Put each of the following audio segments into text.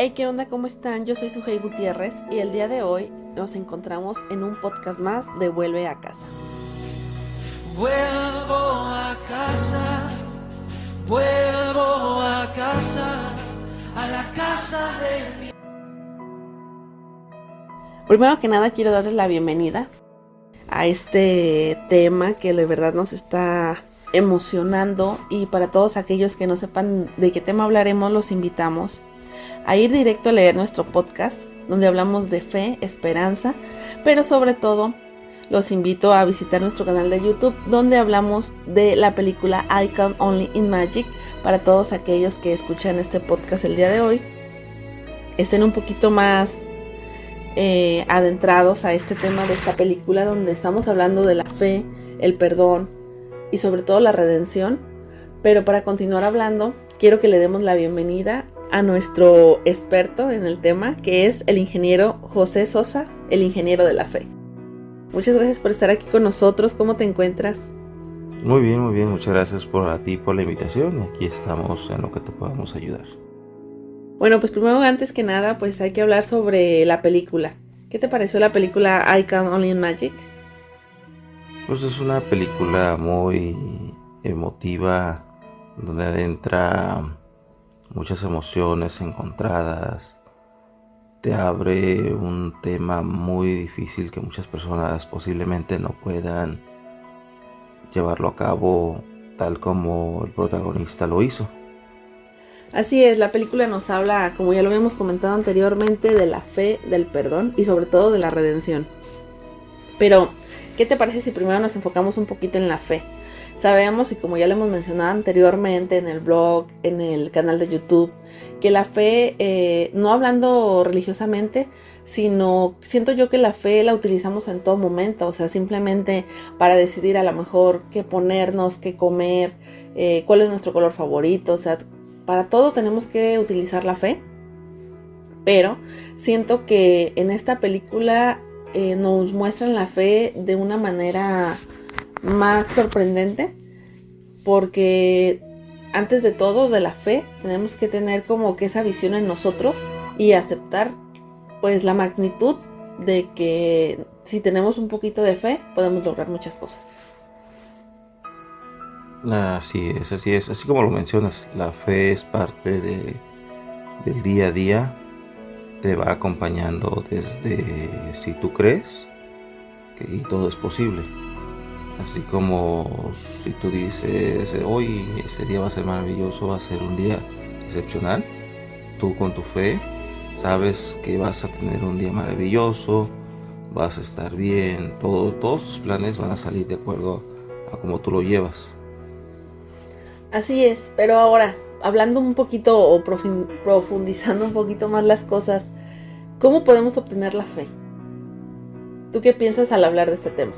Hey, ¿qué onda? ¿Cómo están? Yo soy Sujei Gutiérrez y el día de hoy nos encontramos en un podcast más de Vuelve a Casa. Vuelvo a casa, vuelvo a la casa de mi... Primero que nada quiero darles la bienvenida a este tema que de verdad nos está emocionando, y para todos aquellos que no sepan de qué tema hablaremos, los invitamos a ir directo a leer nuestro podcast, donde hablamos de fe, esperanza, pero sobre todo los invito a visitar nuestro canal de YouTube, donde hablamos de la película I Count Only in Magic. Para todos aquellos que escuchan este podcast el día de hoy, estén un poquito más adentrados a este tema de esta película, donde estamos hablando de la fe, el perdón y sobre todo la redención. Pero para continuar hablando, quiero que le demos la bienvenida a nuestro experto en el tema, que es el ingeniero José Sosa, el ingeniero de la fe. Muchas gracias por estar aquí con nosotros. ¿Cómo te encuentras? Muy bien, muchas gracias a ti por la invitación, y aquí estamos en lo que te podamos ayudar. Bueno, pues primero, antes que nada, pues hay que hablar sobre la película. ¿Qué te pareció la película I Count Only in Magic? Pues es una película muy emotiva, donde adentra muchas emociones encontradas. Te abre un tema muy difícil que muchas personas posiblemente no puedan llevarlo a cabo tal como el protagonista lo hizo. Así es, la película nos habla, como ya lo habíamos comentado anteriormente, de la fe, del perdón y sobre todo de la redención. Pero, ¿qué te parece si primero nos enfocamos un poquito en la fe? Sabemos, y como ya lo hemos mencionado anteriormente en el blog, en el canal de YouTube, que la fe, no hablando religiosamente, sino siento yo que la fe la utilizamos en todo momento. O sea, simplemente para decidir a lo mejor qué ponernos, qué comer, cuál es nuestro color favorito. O sea, para todo tenemos que utilizar la fe. Pero siento que en esta película nos muestran la fe de una manera más sorprendente, porque antes de todo, de la fe, tenemos que tener como que esa visión en nosotros y aceptar pues la magnitud de que si tenemos un poquito de fe podemos lograr muchas cosas. Así es, así como lo mencionas, la fe es parte del día a día, te va acompañando desde si tú crees que todo es posible. Así como si tú dices, hoy ese día va a ser maravilloso, va a ser un día excepcional, tú con tu fe sabes que vas a tener un día maravilloso, vas a estar bien, todos tus planes van a salir de acuerdo a cómo tú lo llevas. Así es, pero ahora, hablando un poquito o profundizando un poquito más las cosas, ¿cómo podemos obtener la fe? ¿Tú qué piensas al hablar de este tema?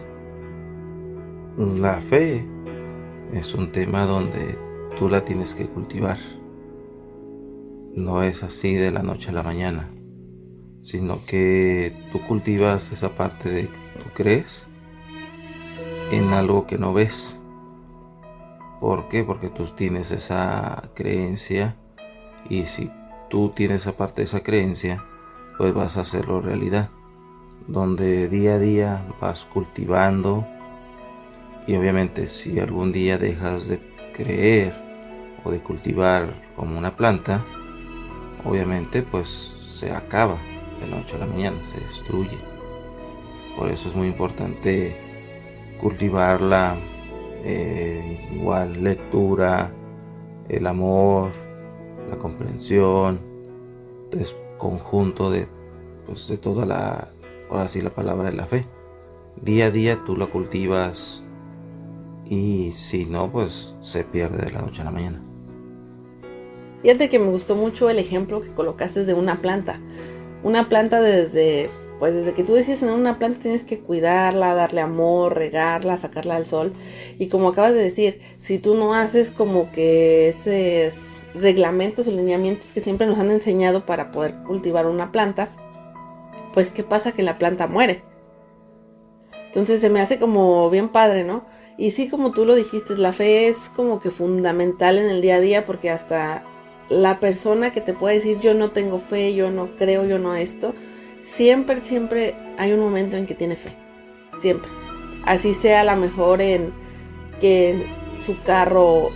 La fe es un tema donde tú la tienes que cultivar. No es así de la noche a la mañana, sino que tú cultivas esa parte de que tú crees en algo que no ves. ¿Por qué? Porque tú tienes esa creencia, y si tú tienes esa parte de esa creencia, pues vas a hacerlo realidad, donde día a día vas cultivando. Y obviamente si algún día dejas de creer o de cultivar como una planta, obviamente pues se acaba de la noche a la mañana, se destruye. Por eso es muy importante cultivarla, igual lectura, el amor, la comprensión, es conjunto de toda ahora sí, la palabra de la fe. Día a día tú la cultivas, y si no, pues se pierde de la noche a la mañana. Fíjate que me gustó mucho el ejemplo que colocaste de una planta. Una planta desde que tú decides tener una planta tienes que cuidarla, darle amor, regarla, sacarla al sol. Y como acabas de decir, si tú no haces como que esos reglamentos o lineamientos que siempre nos han enseñado para poder cultivar una planta, pues ¿qué pasa? Que la planta muere. Entonces se me hace como bien padre, ¿no? Y sí, como tú lo dijiste, la fe es como que fundamental en el día a día, porque hasta la persona que te puede decir yo no tengo fe, yo no creo, yo no esto, siempre hay un momento en que tiene fe, siempre. Así sea a lo mejor en que su carro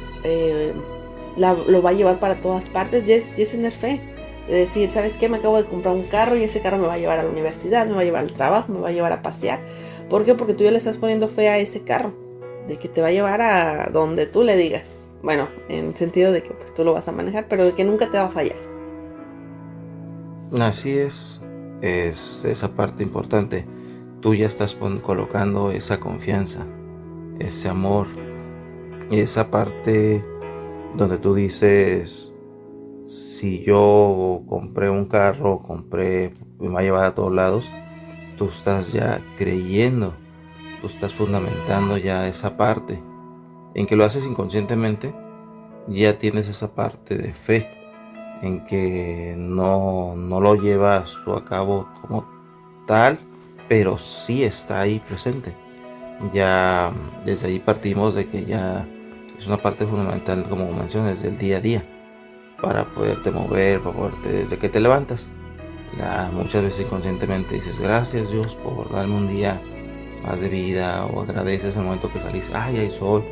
lo va a llevar para todas partes, ya es tener fe. De decir, ¿sabes qué? Me acabo de comprar un carro y ese carro me va a llevar a la universidad, me va a llevar al trabajo, me va a llevar a pasear. ¿Por qué? Porque tú ya le estás poniendo fe a ese carro, de que te va a llevar a donde tú le digas. Bueno, en el sentido de que pues tú lo vas a manejar, pero de que nunca te va a fallar. Así es esa parte importante. Tú ya estás colocando esa confianza, ese amor, y esa parte donde tú dices, si yo compré un carro, me va a llevar a todos lados, tú estás ya creyendo, tú estás fundamentando ya esa parte, en que lo haces inconscientemente, ya tienes esa parte de fe, en que no lo llevas tú a cabo como tal, pero sí está ahí presente. Ya desde ahí partimos de que ya es una parte fundamental, como mencionas, del día a día, para poderte mover, desde que te levantas. Ya muchas veces inconscientemente dices, gracias Dios por darme un día más de vida, o agradeces el momento que salís, ay, hay sol,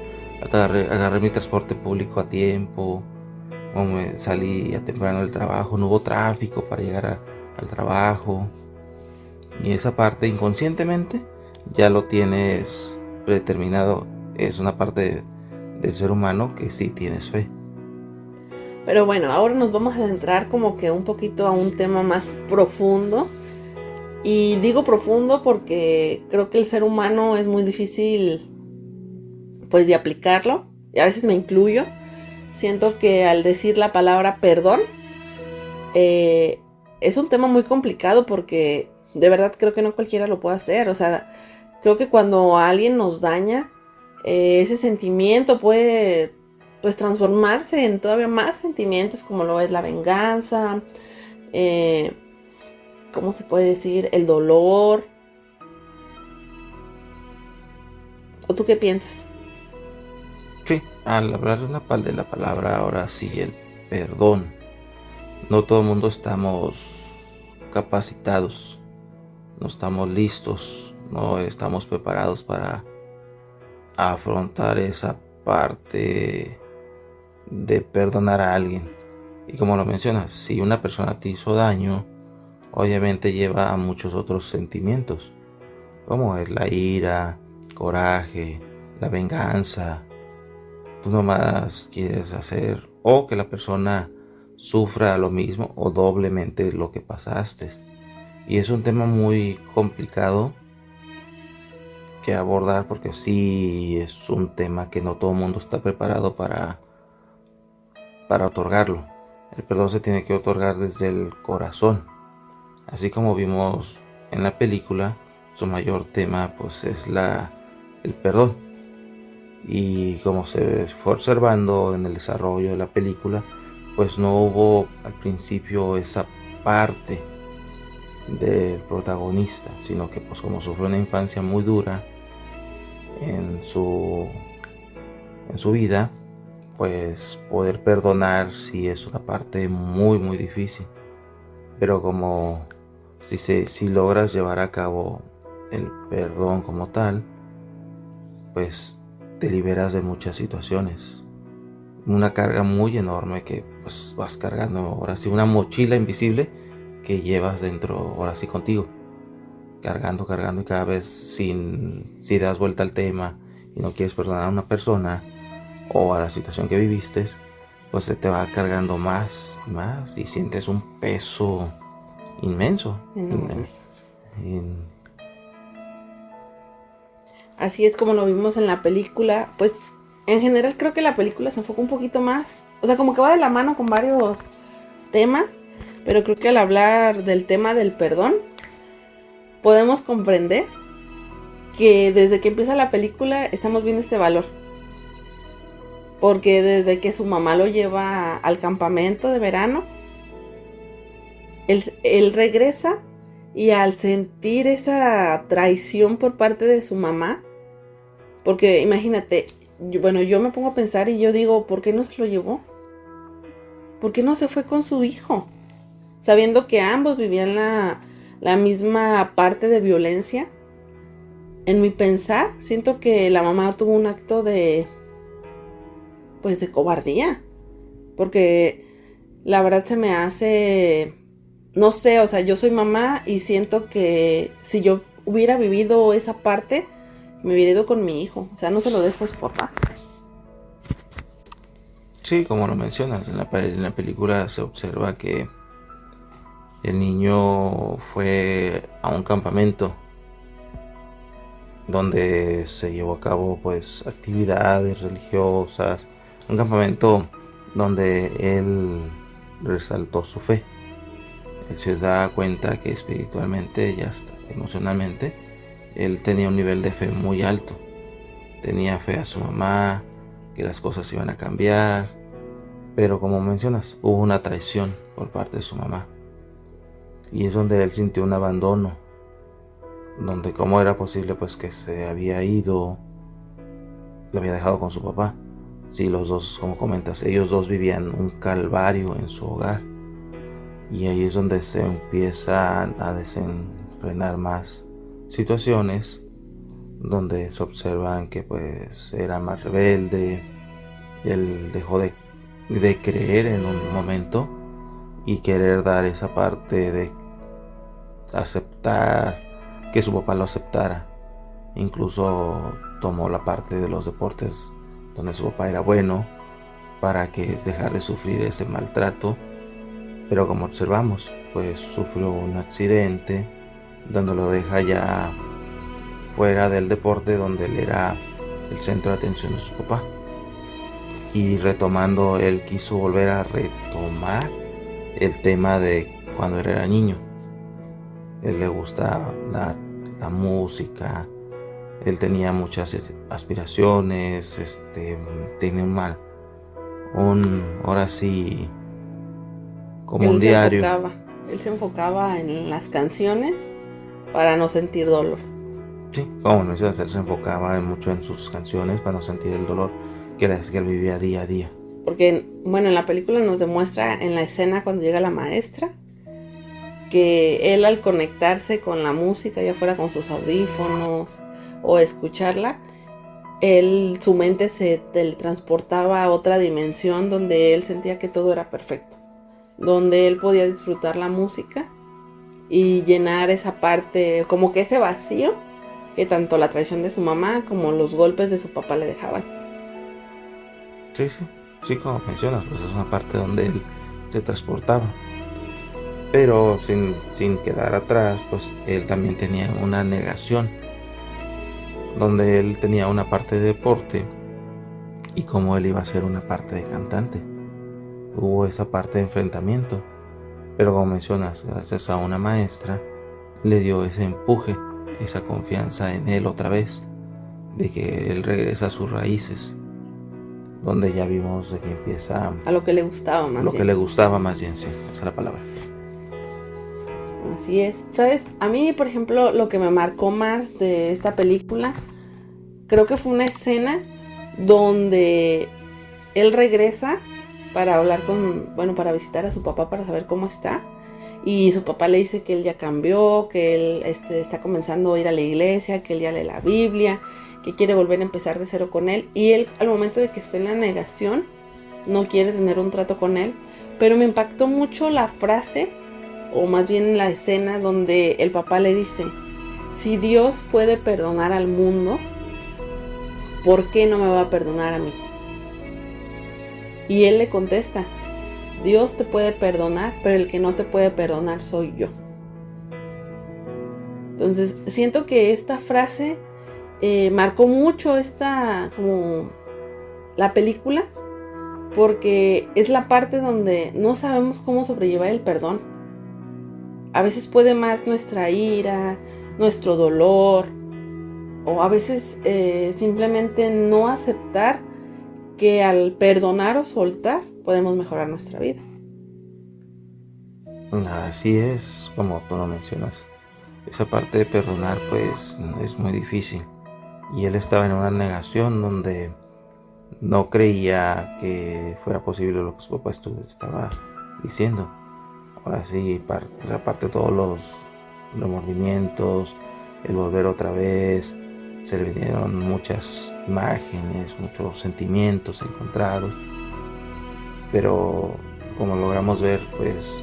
agarré mi transporte público a tiempo, o me salí a temprano del trabajo, no hubo tráfico para llegar al trabajo. Y esa parte inconscientemente ya lo tienes predeterminado. Es una parte del ser humano que sí tienes fe. Pero bueno, ahora nos vamos a adentrar como que un poquito a un tema más profundo. Y digo profundo porque creo que el ser humano es muy difícil pues de aplicarlo. Y a veces me incluyo. Siento que al decir la palabra perdón es un tema muy complicado porque de verdad creo que no cualquiera lo puede hacer. O sea, creo que cuando alguien nos daña, ese sentimiento puede pues transformarse en todavía más sentimientos, como lo es la venganza, ¿cómo se puede decir? El dolor. ¿O tú qué piensas? Sí, al hablar de la palabra ahora sí, el perdón, no todo el mundo estamos capacitados, no estamos listos, no estamos preparados para afrontar esa parte de perdonar a alguien. Y como lo mencionas, si una persona te hizo daño, obviamente lleva a muchos otros sentimientos, como es la ira, coraje, la venganza. Tú nomás quieres hacer o que la persona sufra lo mismo o doblemente lo que pasaste. Y es un tema muy complicado que abordar, porque sí es un tema que no todo el mundo está preparado para otorgarlo. El perdón se tiene que otorgar desde el corazón. Así como vimos en la película, su mayor tema pues es el perdón. Y como se fue observando en el desarrollo de la película, pues no hubo al principio esa parte del protagonista, sino que pues como sufrió una infancia muy dura en su vida, pues poder perdonar sí es una parte muy difícil. Pero como si logras llevar a cabo el perdón como tal, pues te liberas de muchas situaciones. Una carga muy enorme que pues vas cargando ahora sí, una mochila invisible que llevas dentro ahora sí contigo, cargando y cada vez si das vuelta al tema y no quieres perdonar a una persona o a la situación que viviste, pues se te va cargando más y más y sientes un peso inmenso. Así es como lo vimos en la película. Pues en general creo que la película se enfoca un poquito más, o sea, como que va de la mano con varios temas, pero creo que al hablar del tema del perdón podemos comprender que desde que empieza la película estamos viendo este valor. Porque desde que su mamá lo lleva al campamento de verano, él regresa, y al sentir esa traición por parte de su mamá, porque imagínate, yo me pongo a pensar y yo digo, ¿por qué no se lo llevó? ¿por qué no se fue con su hijo? Sabiendo que ambos vivían la misma parte de violencia. En mi pensar, siento que la mamá tuvo un acto de cobardía. Porque la verdad se me hace, no sé, o sea, yo soy mamá y siento que si yo hubiera vivido esa parte, me hubiera ido con mi hijo. O sea, no se lo dejo a su papá. Sí, como lo mencionas, en la película se observa que el niño fue a un campamento donde se llevó a cabo pues actividades religiosas, un campamento donde él resaltó su fe. Él se da cuenta que espiritualmente y hasta emocionalmente él tenía un nivel de fe muy alto. Tenía fe a su mamá, que las cosas iban a cambiar, pero como mencionas, hubo una traición por parte de su mamá. Y es donde él sintió un abandono, donde cómo era posible pues que se había ido, lo había dejado con su papá. Sí, los dos, como comentas, ellos dos vivían un calvario en su hogar. Y ahí es donde se empiezan a desenfrenar más situaciones, donde se observan que pues era más rebelde. Él dejó de creer en un momento y querer dar esa parte de aceptar que su papá lo aceptara. Incluso tomó la parte de los deportes donde su papá era bueno para que dejar de sufrir ese maltrato. Pero como observamos, pues sufrió un accidente donde lo deja ya fuera del deporte, donde él era el centro de atención de su papá. Y retomando, él quiso volver a retomar el tema de cuando él era niño. Él le gusta la música, él tenía muchas aspiraciones, tenía ahora sí, como un diario. Él se enfocaba en las canciones para no sentir dolor. Sí, como mencionas, él se enfocaba mucho en sus canciones para no sentir el dolor que era que él vivía día a día. Porque, bueno, en la película nos demuestra en la escena cuando llega la maestra que él al conectarse con la música, ya fuera con sus audífonos o escucharla, su mente se teletransportaba a otra dimensión donde él sentía que todo era perfecto, donde él podía disfrutar la música y llenar esa parte, como que ese vacío que tanto la traición de su mamá como los golpes de su papá le dejaban. Sí, como mencionas, pues es una parte donde él se transportaba. Pero sin quedar atrás, pues él también tenía una negación, donde él tenía una parte de deporte y como él iba a ser una parte de cantante. Hubo esa parte de enfrentamiento, pero como mencionas, gracias a una maestra, le dio ese empuje, esa confianza en él otra vez, de que él regresa a sus raíces, donde ya vimos de que empieza a lo que le gustaba más bien. Lo que le gustaba más bien, sí, esa es la palabra. Así es. ¿Sabes? A mí, por ejemplo, lo que me marcó más de esta película, creo que fue una escena donde él regresa para hablar para visitar a su papá, para saber cómo está. Y su papá le dice que él ya cambió, que él está comenzando a ir a la iglesia, que él ya lee la Biblia, que quiere volver a empezar de cero con él. Y él, al momento de que esté en la negación, no quiere tener un trato con él. Pero me impactó mucho la frase, o más bien la escena donde el papá le dice: si Dios puede perdonar al mundo, ¿por qué no me va a perdonar a mí? Y él le contesta: Dios te puede perdonar, pero el que no te puede perdonar soy yo. Entonces siento que esta frase marcó mucho como la película, porque es la parte donde no sabemos cómo sobrellevar el perdón. A veces puede más nuestra ira, nuestro dolor, o a veces simplemente no aceptar que al perdonar o soltar podemos mejorar nuestra vida. Así es, como tú lo mencionas. Esa parte de perdonar pues es muy difícil. Y él estaba en una negación donde no creía que fuera posible lo que su papá estaba diciendo. Ahora sí, aparte de todos los remordimientos, el volver otra vez, se le vinieron muchas imágenes, muchos sentimientos encontrados, pero como logramos ver, pues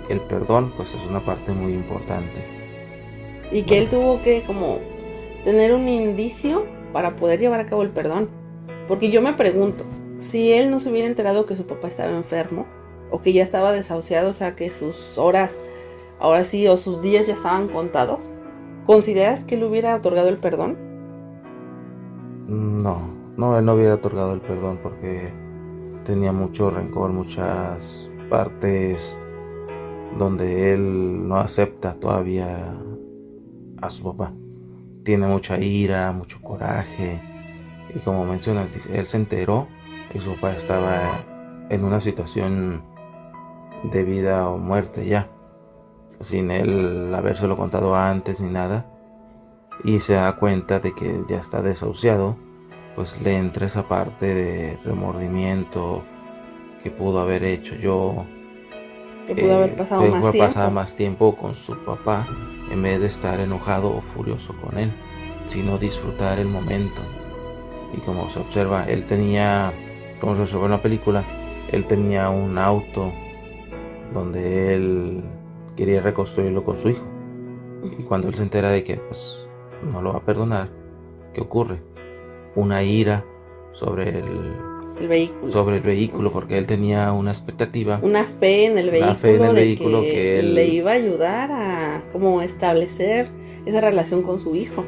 el perdón pues es una parte muy importante. Y que él tuvo que como tener un indicio para poder llevar a cabo el perdón. Porque yo me pregunto, si él no se hubiera enterado que su papá estaba enfermo, o que ya estaba desahuciado, o sea que sus horas, ahora sí, o sus días ya estaban contados, ¿consideras que él hubiera otorgado el perdón? No, él no hubiera otorgado el perdón porque tenía mucho rencor, muchas partes donde él no acepta todavía a su papá. Tiene mucha ira, mucho coraje, y como mencionas, él se enteró que su papá estaba en una situación de vida o muerte ya, sin él habérselo contado antes ni nada, y se da cuenta de que ya está desahuciado, pues le entra esa parte de remordimiento que pudo haber hecho yo, Que pudo haber pasado más tiempo. pasar más tiempo con su papá en vez de estar enojado o furioso con él, sino disfrutar el momento. Y como se observa, él tenía, como se observa en la película, él tenía un auto donde él quería reconstruirlo con su hijo. Y cuando él se entera de que pues no lo va a perdonar, ¿qué ocurre? Una ira sobre el vehículo, porque él tenía una expectativa, una fe en el vehículo, que él le iba a ayudar a como establecer esa relación con su hijo.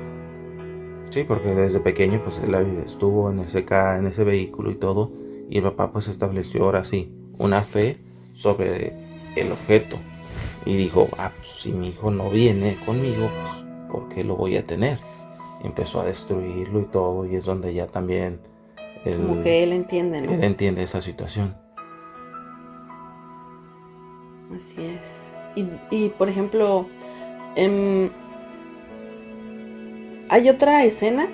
Sí, porque desde pequeño pues él estuvo en ese vehículo y todo, y el papá pues estableció ahora sí una fe sobre el objeto, y dijo, pues, si mi hijo no viene conmigo, pues ¿por qué lo voy a tener? Y empezó a destruirlo y todo, y es donde ya también como que él entiende, ¿no? Él entiende esa situación. Así es. Y por ejemplo, hay otra escena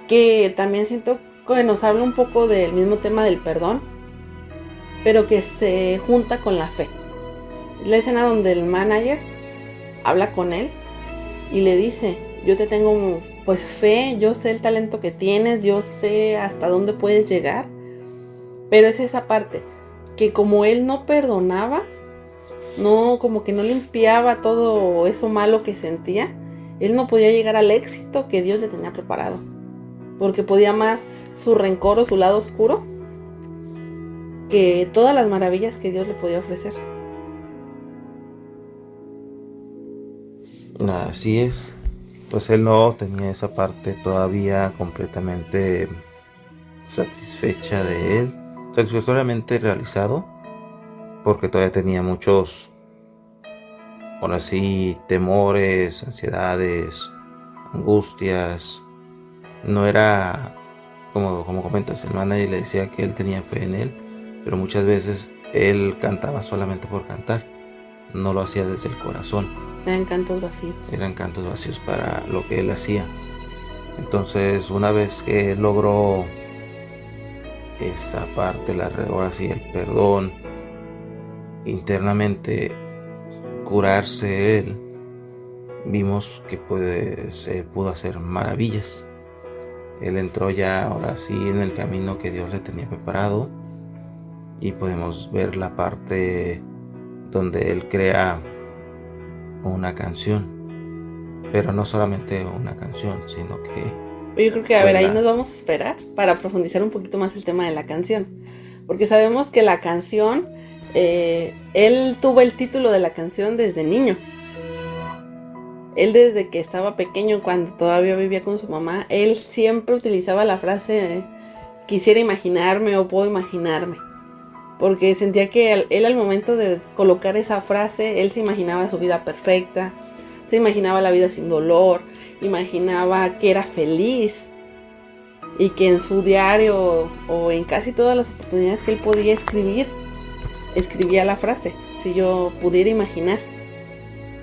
que también siento que nos habla un poco del mismo tema del perdón, pero que se junta con la fe. Es la escena donde el manager habla con él y le dice, yo te tengo pues fe, yo sé el talento que tienes, yo sé hasta dónde puedes llegar, pero es esa parte que como él no perdonaba, no, como que no limpiaba todo eso malo que sentía, él no podía llegar al éxito que Dios le tenía preparado, porque podía más su rencor o su lado oscuro que todas las maravillas que Dios le podía ofrecer. Así es, pues él no tenía esa parte todavía completamente satisfecha de él, satisfactoriamente realizado, porque todavía tenía muchos, ahora sí, temores, ansiedades, angustias. No era, como comentas, el manager le decía que él tenía fe en él, pero muchas veces él cantaba solamente por cantar, no lo hacía desde el corazón. Eran cantos vacíos. Eran cantos vacíos para lo que él hacía. Entonces, una vez que él logró esa parte, ahora sí, el perdón, internamente curarse él, vimos que se pudo hacer maravillas. Él entró ya ahora sí en el camino que Dios le tenía preparado, y podemos ver la parte donde él crea una canción, pero no solamente una canción, sino que yo creo que ahí nos vamos a esperar para profundizar un poquito más el tema de la canción, porque sabemos que la canción, él tuvo el título de la canción desde niño. Él desde que estaba pequeño, cuando todavía vivía con su mamá, él siempre utilizaba la frase quisiera imaginarme o puedo imaginarme, porque sentía que él al momento de colocar esa frase, él se imaginaba su vida perfecta, se imaginaba la vida sin dolor, imaginaba que era feliz y que en su diario o en casi todas las oportunidades que él podía escribía la frase, si yo pudiera imaginar.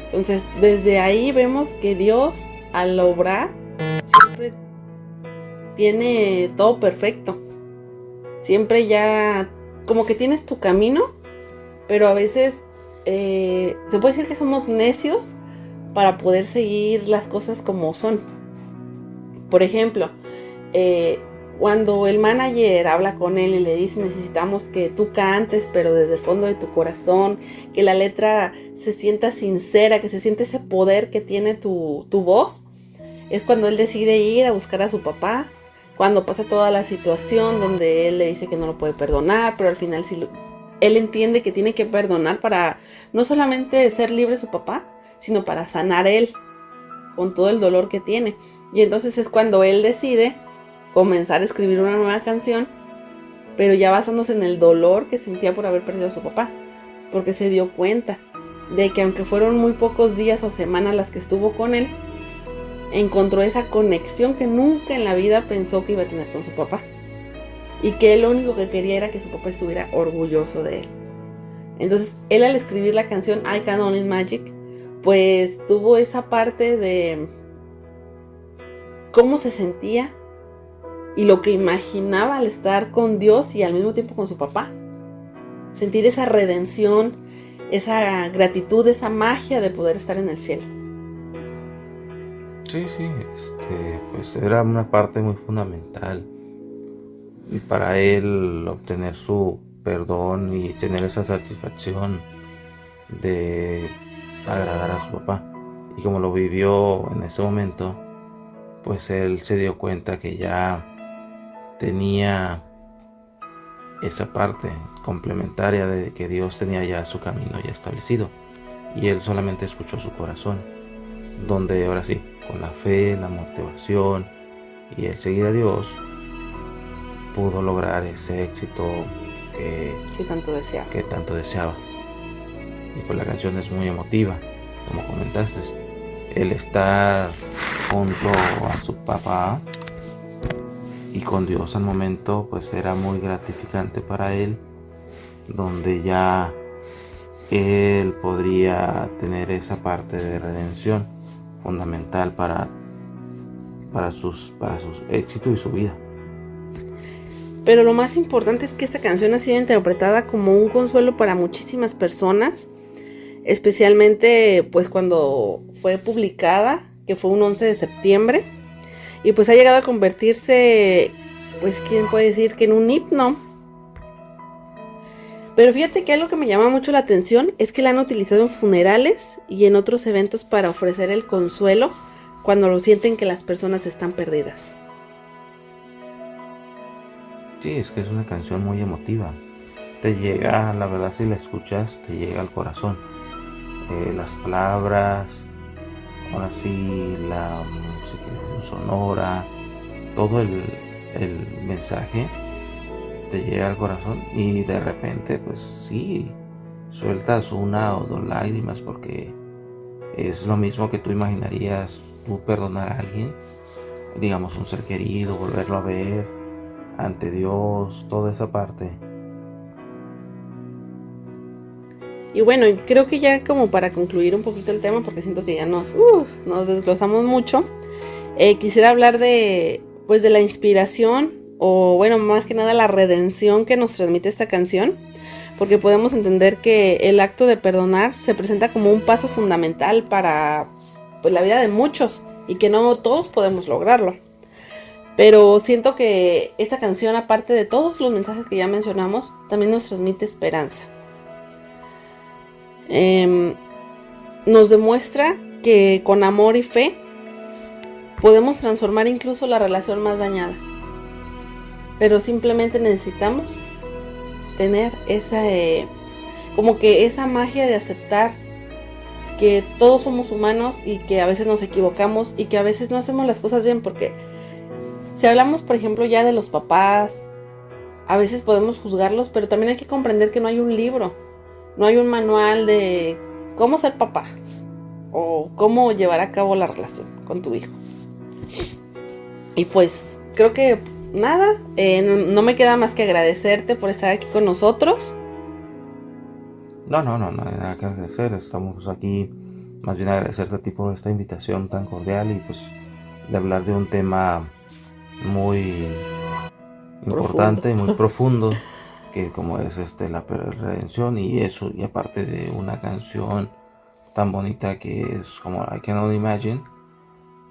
Entonces desde ahí vemos que Dios al obrar siempre tiene todo perfecto. Siempre ya como que tienes tu camino, pero a veces se puede decir que somos necios para poder seguir las cosas como son. Por ejemplo, cuando el manager habla con él y le dice necesitamos que tú cantes, pero desde el fondo de tu corazón, que la letra se sienta sincera, que se siente ese poder que tiene tu voz, es cuando él decide ir a buscar a su papá, cuando pasa toda la situación donde él le dice que no lo puede perdonar, pero al final sí él entiende que tiene que perdonar para no solamente ser libre su papá, sino para sanar él con todo el dolor que tiene. Y entonces es cuando él decide comenzar a escribir una nueva canción, pero ya basándose en el dolor que sentía por haber perdido a su papá, porque se dio cuenta de que aunque fueron muy pocos días o semanas las que estuvo con él, encontró esa conexión que nunca en la vida pensó que iba a tener con su papá, y que él lo único que quería era que su papá estuviera orgulloso de él. Entonces él, al escribir la canción I Can Only Magic, pues tuvo esa parte de cómo se sentía y lo que imaginaba al estar con Dios y al mismo tiempo con su papá. Sentir esa redención, esa gratitud, esa magia de poder estar en el cielo. Sí, pues era una parte muy fundamental. Y para él obtener su perdón y tener esa satisfacción de agradar a su papá. Y como lo vivió en ese momento, pues él se dio cuenta que ya tenía esa parte complementaria de que Dios tenía ya su camino ya establecido. Y él solamente escuchó su corazón, donde ahora sí, con la fe, la motivación y el seguir a Dios, pudo lograr ese éxito que tanto deseaba. Y pues la canción es muy emotiva, como comentaste. El estar junto a su papá y con Dios al momento, pues era muy gratificante para él, donde ya él podría tener esa parte de redención fundamental para sus éxitos y su vida. Pero lo más importante es que esta canción ha sido interpretada como un consuelo para muchísimas personas, especialmente pues cuando fue publicada, que fue un 11 de septiembre, y pues ha llegado a convertirse, pues quién puede decir que en un himno. Pero fíjate que algo que me llama mucho la atención es que la han utilizado en funerales y en otros eventos para ofrecer el consuelo cuando lo sienten que las personas están perdidas. Sí, es que es una canción muy emotiva. Te llega, la verdad, si la escuchas, te llega al corazón. Las palabras, ahora sí, la música sonora, todo el mensaje te llega al corazón y de repente, pues sí, sueltas una o dos lágrimas porque es lo mismo que tú imaginarías tú perdonar a alguien, digamos un ser querido, volverlo a ver ante Dios, toda esa parte. Y bueno, creo que ya como para concluir un poquito el tema, porque siento que ya nos desglosamos mucho, quisiera hablar de la inspiración, o bueno, más que nada la redención que nos transmite esta canción, porque podemos entender que el acto de perdonar se presenta como un paso fundamental para pues la vida de muchos, y que no todos podemos lograrlo. Pero siento que esta canción, aparte de todos los mensajes que ya mencionamos, también nos transmite esperanza. Nos demuestra que con amor y fe podemos transformar incluso la relación más dañada. Pero simplemente necesitamos tener esa magia de aceptar que todos somos humanos y que a veces nos equivocamos y que a veces no hacemos las cosas bien, porque si hablamos, por ejemplo, ya de los papás, a veces podemos juzgarlos, pero también hay que comprender que no hay un libro, no hay un manual de cómo ser papá o cómo llevar a cabo la relación con tu hijo. Y pues creo que nada, no me queda más que agradecerte por estar aquí con nosotros. No, nada que agradecer. Estamos aquí, más bien agradecerte a ti por esta invitación tan cordial y pues de hablar de un tema muy importante y muy profundo, que como es la redención y eso, y aparte de una canción tan bonita que es como I Cannot Imagine,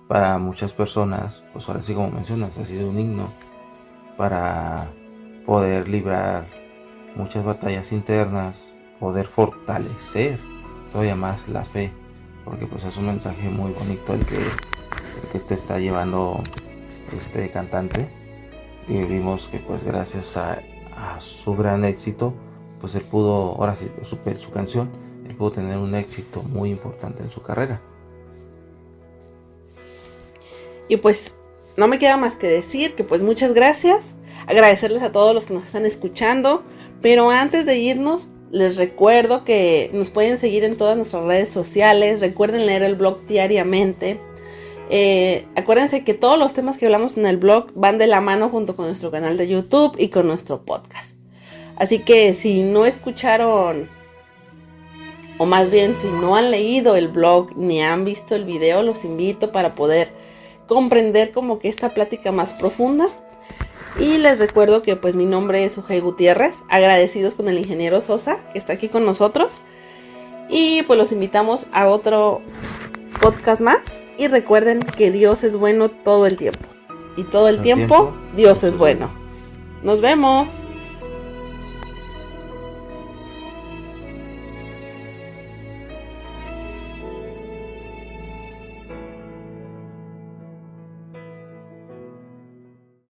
para muchas personas, pues ahora sí como mencionas, ha sido un himno para poder librar muchas batallas internas, poder fortalecer todavía más la fe, porque pues es un mensaje muy bonito el que te está llevando este cantante, y vimos que pues gracias a su gran éxito, pues él pudo, ahora sí, su canción, él pudo tener un éxito muy importante en su carrera. Y pues no me queda más que decir que pues muchas gracias, agradecerles a todos los que nos están escuchando, pero antes de irnos les recuerdo que nos pueden seguir en todas nuestras redes sociales, recuerden leer el blog diariamente. Acuérdense que todos los temas que hablamos en el blog van de la mano junto con nuestro canal de YouTube y con nuestro podcast. Así que si no escucharon, o más bien si no han leído el blog ni han visto el video, los invito para poder comprender como que esta plática más profunda. Y les recuerdo que pues mi nombre es Ujei Gutiérrez, agradecidos con el ingeniero Sosa que está aquí con nosotros. Y pues los invitamos a otro podcast más. Y recuerden que Dios es bueno todo el tiempo. Y todo el tiempo Dios es bueno. Nos vemos.